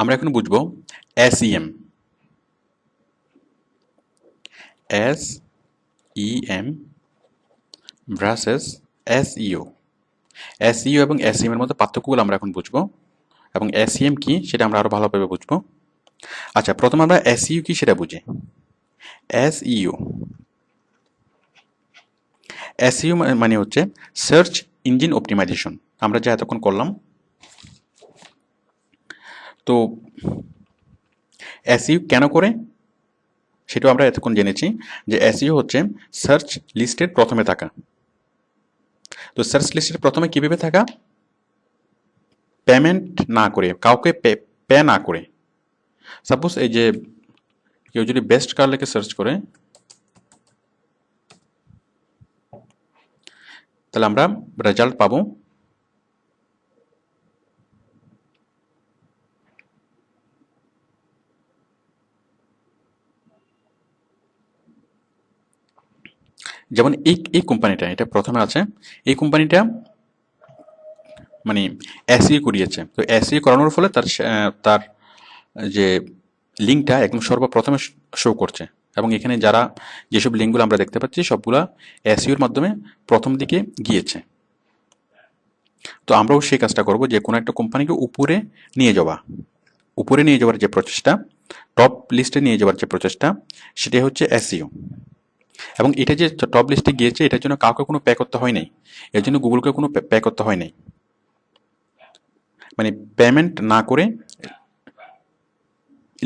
আমরা এখন বুঝবো SEM, SEM versus SEO। SEO এবং SEM এর মধ্যে পার্থক্যগুলো আমরা এখন বুঝবো, এবং SEM কি সেটা আমরা আরো ভালোভাবে বুঝবো। আচ্ছা, প্রথমে আমরা SEO কি সেটা বুঝি। SEO SEO মানে হচ্ছে সার্চ ইঞ্জিন অপটিমাইজেশন, আমরা যা এতক্ষণ করলাম। তো SEO কেন করে সেটাও আমরা এতক্ষণ জেনেছি, যে SEO হচ্ছে সার্চ লিস্টের প্রথমে থাকা। তো সার্চ লিস্টের প্রথমে কিভাবে থাকা? পেমেন্ট না করে, কাউকে পে না করে। সাপোজ এই যে কেউ যদি বেস্ট কার লিখে সার্চ করে, তাহলে আমরা রেজাল্ট পাবো যেমন এই কোম্পানিটা, এটা প্রথমে আছে। এই কোম্পানিটা মানে SEO করিয়েছে, তো SEO করানোর ফলে তার যে লিঙ্কটা একদম সর্বপ্রথমে শো করছে, এবং এখানে যেসব লিঙ্কগুলো আমরা দেখতে পাচ্ছি সবগুলা SEOর মাধ্যমে প্রথম দিকে গিয়েছে। তো আমরাও সেই কাজটা করব, যে কোনো একটা কোম্পানিকে উপরে নিয়ে যাওয়ার যে প্রচেষ্টা, টপ লিস্টে নিয়ে যাওয়ার যে প্রচেষ্টা, সেটাই হচ্ছে SEO। এবং এটা যে টপ লিস্টে গিয়েছে, এটার জন্য কাউকে কোনো পে করতে হয় নাই, এর জন্য গুগলকে কোনো পে করতে হয় নাই। মানে পেমেন্ট না করে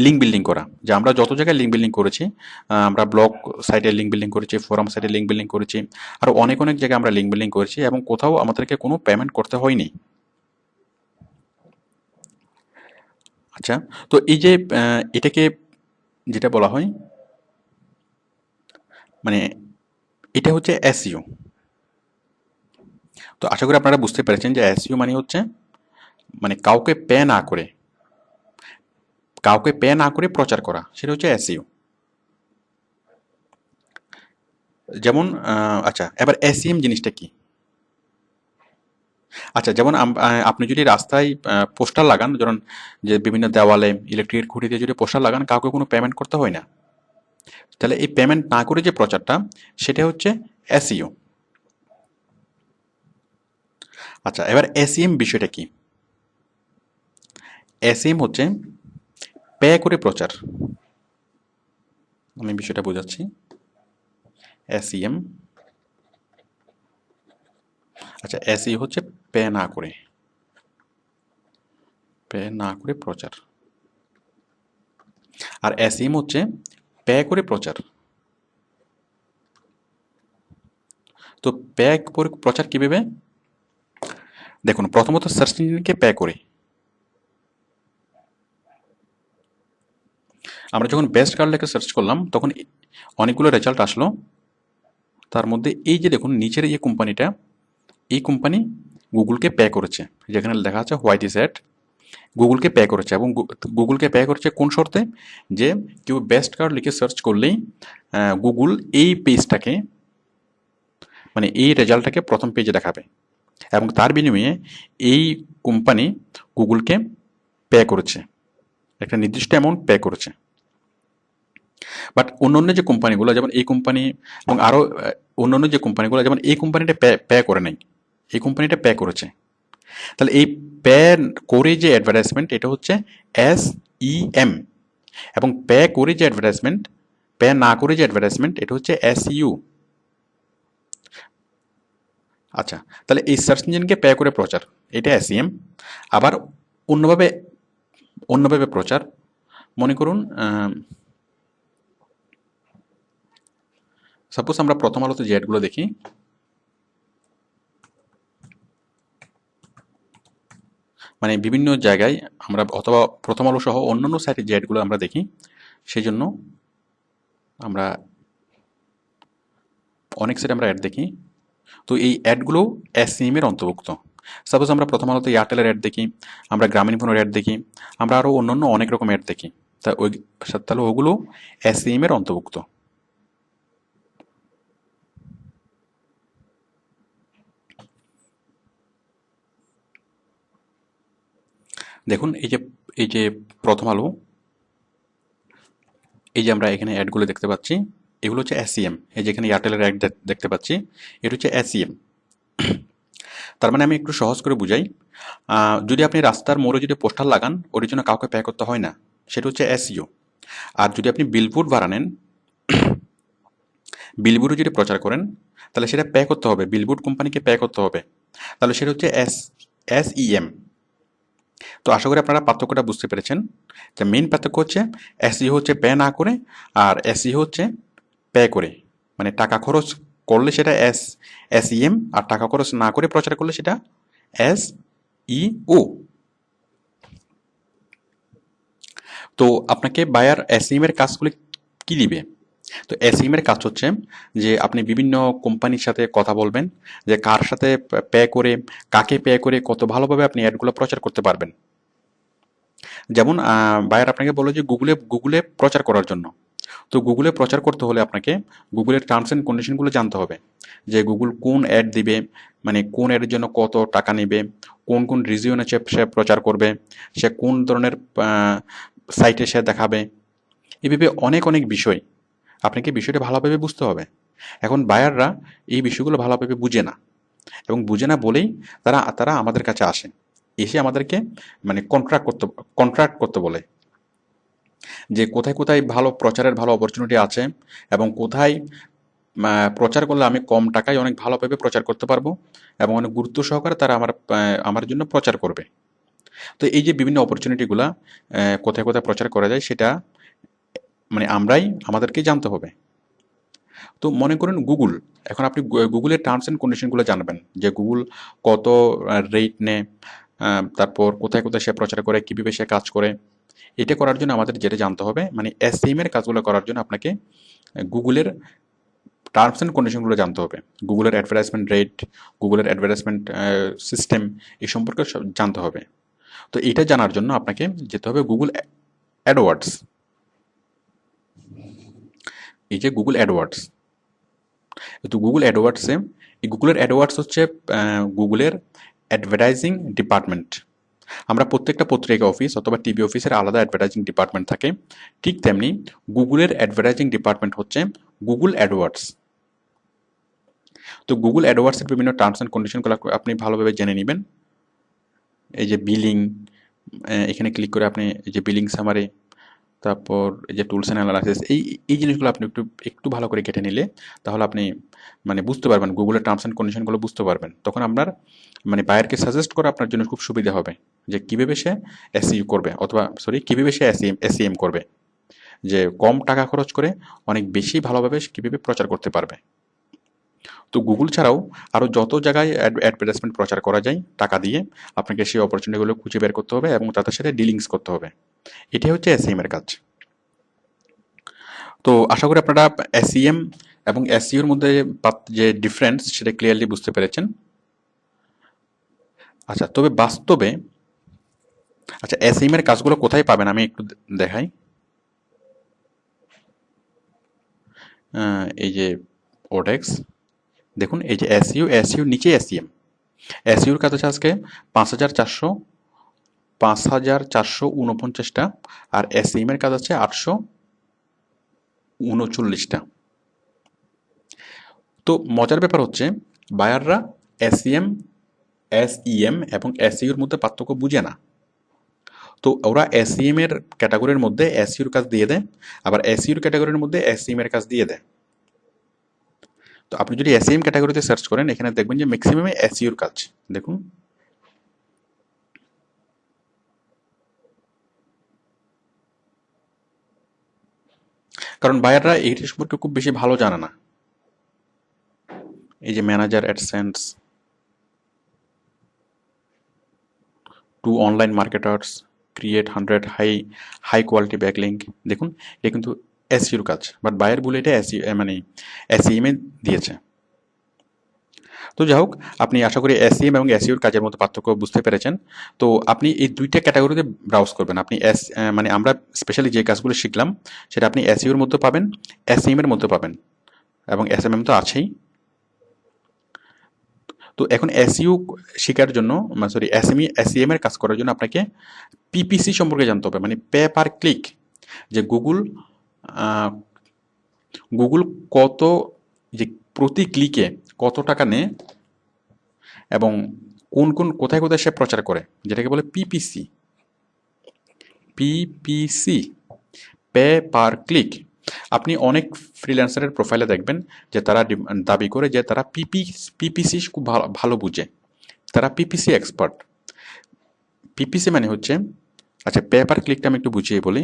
লিঙ্ক বিল্ডিং করা, যে আমরা যত জায়গায় লিঙ্ক বিল্ডিং করেছি, আমরা ব্লগ সাইটে লিঙ্ক বিল্ডিং করেছি, ফোরাম সাইটে লিঙ্ক বিল্ডিং করেছি, আর অনেক অনেক জায়গায় আমরা লিঙ্ক বিল্ডিং করেছি, এবং কোথাও আমাদেরকে কোনো পেমেন্ট করতে হয়নি। আচ্ছা, তো এই যে এটাকে যেটা বলা হয়, মানে এটা হচ্ছে SEO। তো আশা করি আপনারা বুঝতে পেরেছেন যে SEO মানে হচ্ছে, মানে কাউকে পে না করে প্রচার করা, সেটা হচ্ছে SEO। যেমন আচ্ছা, এবার SEM জিনিসটা কি? আচ্ছা, যেমন আপনি যদি রাস্তায় পোস্টার লাগান, ধরুন যে বিভিন্ন দেওয়ালে, ইলেকট্রিকের খুঁটিতে যদি পোস্টার লাগান, কাউকে কোনো পেমেন্ট করতে হয় না। তাহলে এই পেমেন্ট না করে যে প্রচারটা, সেটা হচ্ছে SEO। আচ্ছা, এবার SEM বিষয়টা কি? SEM হচ্ছে পে করে প্রচার। আমি বিষয়টা বোঝাচ্ছি। SEM, আচ্ছা, SEO হচ্ছে পে না করে, প্রচার। আর SEM হচ্ছে পে করে প্রচার। তো পে করে প্রচার কিভাবে? দেখুন, প্রথমত সার্চ ইঞ্জিনকে পে করে। আমরা যখন বেস্ট কার লেখে সার্চ করলাম, তখন অনেকগুলো রেজাল্ট আসলো। তার মধ্যে এই যে দেখুন নিচের এই কোম্পানিটা, এই কোম্পানি গুগলকে পে করেছে, যেখানে লেখা আছে হোয়াইট ইজ অ্যাট। গুগলকে পে করেছে, এবং গুগলকে পে করেছে কোন শর্তে? যে কেউ বেস্ট কার লিখে সার্চ করলেই গুগল এই পেজটাকে, মানে এই রেজাল্টটাকে প্রথম পেজে দেখাবে, এবং তার বিনিময়ে এই কোম্পানি গুগলকে পে করেছে, একটা নির্দিষ্ট অ্যামাউন্ট পে করেছে। বাট অন্যান্য যে কোম্পানিগুলো, যেমন এই কোম্পানি এবং আরও অন্যান্য যে কোম্পানিগুলো, যেমন এই কোম্পানিটা পে করে নাই, এই কোম্পানিটা পে করেছে। তাহলে এই পে করে যে অ্যাডভার্টাইজমেন্ট, এটা হচ্ছে SEM, এবং পে করে যে অ্যাডভার্টাইজমেন্ট, পে না করে যে অ্যাডভার্টাইজমেন্ট, এটা হচ্ছে SEO। আচ্ছা, তাহলে এই সার্চ ইঞ্জিনকে পে করে প্রচার, এটা SEM। আবার অন্যভাবে অন্যভাবে প্রচার, মনে করুন সাপোজ আমরা প্রথম আলোতে যে অ্যাডগুলো দেখি, মানে বিভিন্ন জায়গায় আমরা, অথবা প্রথম আলো সহ অন্যান্য সাইটে যে অ্যাডগুলো আমরা দেখি, সেই জন্য আমরা অনেক সাইটে আমরা অ্যাড দেখি। তো এই অ্যাডগুলো SEM এর অন্তর্ভুক্ত। সাপোজ আমরা প্রথম আলোতে এয়ারটেলের অ্যাড দেখি, আমরা গ্রামীণ ফোনের অ্যাড দেখি, আমরা আরও অন্যান্য অনেক রকম অ্যাড দেখি। তাহলে ওগুলো SEM এর অন্তর্ভুক্ত। দেখুন, এই যে এই যে প্রথম আলো, এই যে আমরা এখানে অ্যাডগুলো দেখতে পাচ্ছি, এগুলো হচ্ছে এসইএম। এই যে এখানে এয়ারটেলের অ্যাড দেখতে পাচ্ছি, এটা হচ্ছে এসইএম। তার মানে আমি একটু সহজ করে বুঝাই, যদি আপনি রাস্তার মোড়ে যদি পোস্টার লাগান, ওর জন্য কাউকে পে করতে হয় না, সেটা হচ্ছে এসইও। আর যদি আপনি বিলবোর্ড বানানেন, বিলবোর্ডে যদি প্রচার করেন, তাহলে সেটা পে করতে হবে, বিলবোর্ড কোম্পানিকে পে করতে হবে, তাহলে সেটা হচ্ছে এসইএম। তো আশা করি আপনারা পার্থক্যটা বুঝতে পেরেছেন, যে মেইন পার্থক্য হচ্ছে এসইও হচ্ছে পে না করে, আর এসইও হচ্ছে পে করে, মানে টাকা খরচ করলে সেটা এসইএম, আর টাকা খরচ না করে প্রচার করলে সেটা এসইও। তো আপনাকে বায়ার এসইএম এর কাজগুলি কি দিবে? তো এসইএম এর কাজ হচ্ছে যে আপনি বিভিন্ন কোম্পানির সাথে কথা বলবেন, যে কার সাথে পে করে, কাকে পে করে কত ভালোভাবে আপনি অ্যাডগুলো প্রচার করতে পারবেন। যেমন বায়ার আপনাকে বললো যে গুগলে প্রচার করার জন্য। তো গুগলে প্রচার করতে হলে আপনাকে গুগলের টার্মস অ্যান্ড কন্ডিশনগুলো জানতে হবে, যে গুগল কোন অ্যাড দিবে, মানে কোন অ্যাডের জন্য কত টাকা নেবে, কোন কোন রিজিয়নে সে প্রচার করবে, সে কোন ধরনের সাইটে সে দেখাবে, এভাবে অনেক অনেক বিষয় আপনাকে বিষয়টা ভালোভাবে বুঝতে হবে। এখন বায়াররা এই বিষয়গুলো ভালোভাবে বুঝে না, এবং বুঝে না বলেই তারা তারা আমাদের কাছে আসে, এসে আমাদেরকে মানে কন্ট্রাক্ট করতে বলে, যে কোথায় কোথায় ভালো প্রচারের ভালো অপরচুনিটি আছে, এবং কোথায় প্রচার করলে আমি কম টাকায় অনেক ভালোভাবে প্রচার করতে পারবো, এবং অনেক গুরুত্ব সহকারে তারা আমার জন্য প্রচার করবে। তো এই যে বিভিন্ন অপরচুনিটিগুলা কোথায় কোথায় প্রচার করা যায়, সেটা মানে আমাদেরকেই জানতে হবে। তো মনে করুন গুগল, এখন আপনি গুগলের টার্মস অ্যান্ড কন্ডিশনগুলো জানবেন, যে গুগল কত রেট নেয়, তারপর কোথায় কোথায় সে প্রচার করে, কীভাবে সে কাজ করে। এটা করার জন্য আমাদের যেটা জানতে হবে, মানে এসইএম এর কাজগুলো করার জন্য আপনাকে গুগলের টার্মস অ্যান্ড কন্ডিশনগুলো জানতে হবে, গুগলের অ্যাডভার্টাইজমেন্ট রেট, গুগলের অ্যাডভার্টাইজমেন্ট সিস্টেম, এই সম্পর্কে জানতে হবে। তো এটা জানার জন্য আপনাকে যেতে হবে গুগল অ্যাডওয়ার্ডস। এই যে গুগল অ্যাডওয়ার্ডস, তো গুগল অ্যাডওয়ার্ডসে, এই গুগলের অ্যাডওয়ার্ডস হচ্ছে গুগলের অ্যাডভার্টাইজিং ডিপার্টমেন্ট। আমরা প্রত্যেকটা পত্রিকা অফিস অথবা টিভি অফিসের আলাদা অ্যাডভার্টাইজিং ডিপার্টমেন্ট থাকে, ঠিক তেমনি গুগলের অ্যাডভার্টাইজিং ডিপার্টমেন্ট হচ্ছে গুগল অ্যাডওয়ার্ডস। তো গুগল অ্যাডওয়ার্ডসের বিভিন্ন টার্মস অ্যান্ড কন্ডিশনগুলো আপনি ভালোভাবে জেনে নেবেন। এই যে বিলিং, এখানে ক্লিক করে আপনি এই যে বিলিং সামারি, তারপর এই যে টুলস অ্যান্ড অ্যানালাইসিস, এই জিনিসগুলো আপনি একটু একটু ভালো করে কেটে নিলে, তাহলে আপনি মানে বুঝতে পারবেন, গুগলের টার্মস অ্যান্ড কন্ডিশনগুলো বুঝতে পারবেন। তখন আপনার মানে বায়ারকে সাজেস্ট করা আপনার জন্য খুব সুবিধা হবে, যে কীভাবে সে এসইও করবে, অথবা কীভাবে সে এসইএম করবে, যে কম টাকা খরচ করে অনেক বেশি ভালোভাবে কীভাবে প্রচার করতে পারবে। তো গুগল ছাড়াও আরও যত জায়গায় অ্যাডভার্টাইজমেন্ট প্রচার করা যায় টাকা দিয়ে, আপনাকে সেই অপরচুনিটিগুলো খুঁজে বের করতে হবে এবং তাদের সাথে ডিলিংস করতে হবে। এটাই হচ্ছে এসইএম এর কাজ। তো আশা করি আপনারা এসইএম এবং এসইওর মধ্যে যে ডিফারেন্স, সেটা ক্লিয়ারলি বুঝতে পেরেছেন। আচ্ছা, তবে বাস্তবে আচ্ছা এসইএম এর কাজগুলো কোথায় পাবেন আমি একটু দেখাই। এই যে ওডেক্স, দেখুন এই যে এসইও নিচে এসইএম। এসইওর কাজ আছে আজকে 5,449টা, আর এসইএম এর কাজ আছে 839টা। তো মজার ব্যাপার হচ্ছে, বায়াররা এসইএম এবং এসইওর মধ্যে পার্থক্য বুঝে না। তো ওরা এসইএম এর ক্যাটাগরির মধ্যে এসইওর কাজ দিয়ে দেয়, আবার এসইওর ক্যাটাগরির মধ্যে এসইএম এর কাজ দিয়ে দেয়। তো আপনি যদি এসইএম ক্যাটাগরিতে সার্চ করেন, এখানে দেখবেন যে ম্যাক্সিমামে এসইওর কাজ। দেখুন, কারণ বায়াররা এইটা সম্পর্কে খুব বেশি ভালো জানে না। এই যে manager AdSense to online marketers, create 100 high quality backlink, দেখুন এটা কিন্তু এসইওর কাজ, বাট বায়ার বলে এটা মানে এসইএম এ দিয়েছে। তো যাই হোক, আপনি আশা করি এসইএম এবং এসইওর কাজের মধ্যে পার্থক্য বুঝতে পেরেছেন। তো আপনি এই দুইটা ক্যাটাগরিতে ব্রাউজ করবেন। আপনি মানে আমরা স্পেশালি যে কাজগুলো শিখলাম, সেটা আপনি এসইওর মধ্যে পাবেন, এসইএম এর মধ্যে পাবেন, এবং এসএমএম তো আছেই। তো এখন এসইও শেখার জন্য, সরি, এসইএম এর কাজ করার জন্য আপনাকে পিপিসি সম্পর্কে জানতে হবে, মানে পে পার ক্লিক, যে গুগল কত, যে প্রতি ক্লিকে কত টাকা নেয় এবং কোন কোন কোথায় কোথায় সে প্রচার করে, যেটাকে বলে PPC. PPC, pay per click. আপনি অনেক ফ্রিল্যান্সারের প্রোফাইলে দেখবেন যে তারা দাবি করে যে তারা পিপিসি খুব ভালো ভালো বুঝে, তারা পিপিসি এক্সপার্ট। পিপিসি মানে হচ্ছে, আচ্ছা পে পার ক্লিকটা আমি একটু বুঝিয়ে বলি।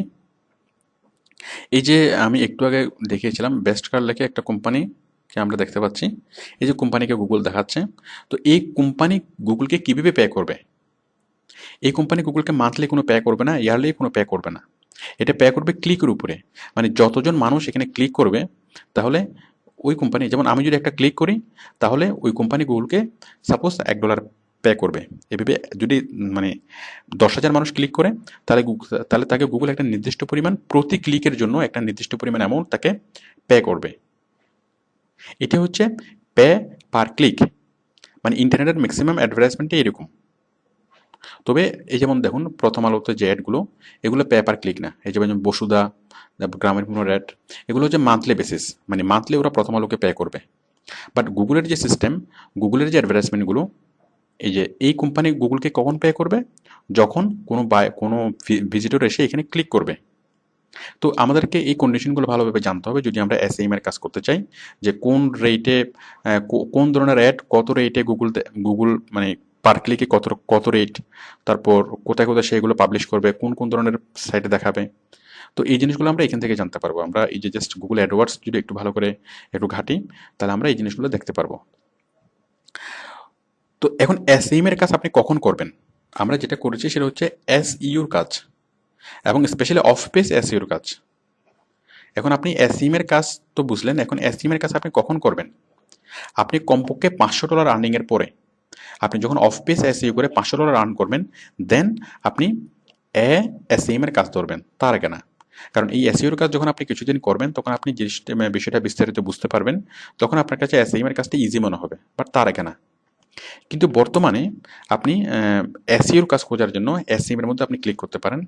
এই যে আমি একটু আগে দেখিয়েছিলাম বেস্ট কার লেখে একটা কোম্পানিকে আমরা দেখতে পাচ্ছি, এই যে কোম্পানিকে গুগল দেখাচ্ছে। তো এই কোম্পানি গুগলকে কিভাবে পে করবে? এই কোম্পানি গুগলকে মান্থলি কোনো পে করবে না, ইয়ারলি কোনো পে করবে না, এটা পে করবে ক্লিকের উপরে। মানে যতজন মানুষ এখানে ক্লিক করবে, তাহলে ওই কোম্পানি, যেমন আমি যদি একটা ক্লিক করি, তাহলে ওই কোম্পানি গুগলকে সাপোজ $1 পে করবে। এভাবে যদি মানে 10,000 মানুষ ক্লিক করে, তাহলে তাকে গুগল একটা নির্দিষ্ট পরিমাণ, প্রতি ক্লিকের জন্য একটা নির্দিষ্ট পরিমাণ অ্যামাউন্ট তাকে পে করবে। এটা হচ্ছে পে পার ক্লিক। মানে ইন্টারনেটের ম্যাক্সিমাম অ্যাডভার্টাইজমেন্টে এরকম। তবে এই যেমন দেখুন প্রথম আলোতে যে অ্যাডগুলো, এগুলো পে পার ক্লিক না। এই যেমন বসুধা, তারপর গ্রামের কোনো অ্যাড, এগুলো হচ্ছে মান্থলি বেসিস, মানে মান্থলি ওরা প্রথম আলোকে পে করবে। বাট গুগলের যে সিস্টেম, গুগলের যে অ্যাডভার্টাইজমেন্টগুলো, এই যে এই কোম্পানি গুগলকে কখন পে করবে? যখন কোনো ভিজিটর এসে এখানে ক্লিক করবে। তো আমাদেরকে এই কন্ডিশনগুলো ভালোভাবে জানতে হবে যদি আমরা এসইএম এর কাজ করতে চাই, যে কোন রেটে, কোন ধরনের অ্যাড কত রেটে গুগল মানে পার ক্লিকে কত কত রেট, তারপর কোথায় কোথায় সেগুলো পাবলিশ করবে, কোন কোন ধরনের সাইটে দেখাবে। তো এই জিনিসগুলো আমরা এখান থেকে জানতে পারবো। আমরা এই যে জাস্ট গুগল অ্যাডওয়ার্ডস যদি একটু ভালো করে একটু ঘাঁটি, তাহলে আমরা এই জিনিসগুলো দেখতে পারবো। তো এখন এসইএম এর কাজ আপনি কখন করবেন? আমরা যেটা করেছি সেটা হচ্ছে এসইউর কাজ, এবং স্পেশালি অফ পেজ এসইউর কাজ। এখন আপনি এসইএম এর কাজ তো বুঝলেন, এখন এসইএম এর কাজ আপনি কখন করবেন? আপনি কমপক্ষে $500 আর্নিং এর পরে, আপনি যখন অফ পেজ এসইও করে $500 আর্ন করবেন, দেন আপনি এসইএম এর কাজ ধরবেন, তার আগে না। কারণ এই এসইওর কাজ যখন আপনি কিছুদিন করবেন, তখন আপনি বিষয়টা বিস্তারিত বুঝতে পারবেন, তখন আপনার কাছে এসইএম এর কাজটা ইজি মনে হবে, বাট তার আগে না। কিন্তু বর্তমানে আপনি এসইওর কাজ খোঁজার জন্য এসইএম এর মধ্যে আপনি ক্লিক করতে পারেন।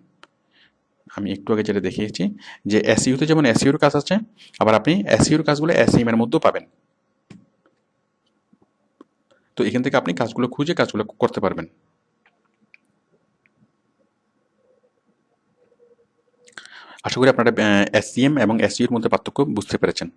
আমি একটু আগে যেটা দেখিয়েছি যে এসইওতে যেমন এসইওর কাজ আছে, আবার আপনি এসইওর কাজগুলো এসইএম এর মধ্যেও পাবেন। তো এখান থেকে আপনি কাজগুলো খুঁজে কাজগুলো করতে পারবেন। আশা করি আপনারা এসইএম এবং এসইওর মধ্যে পার্থক্য বুঝতে পেরেছেন।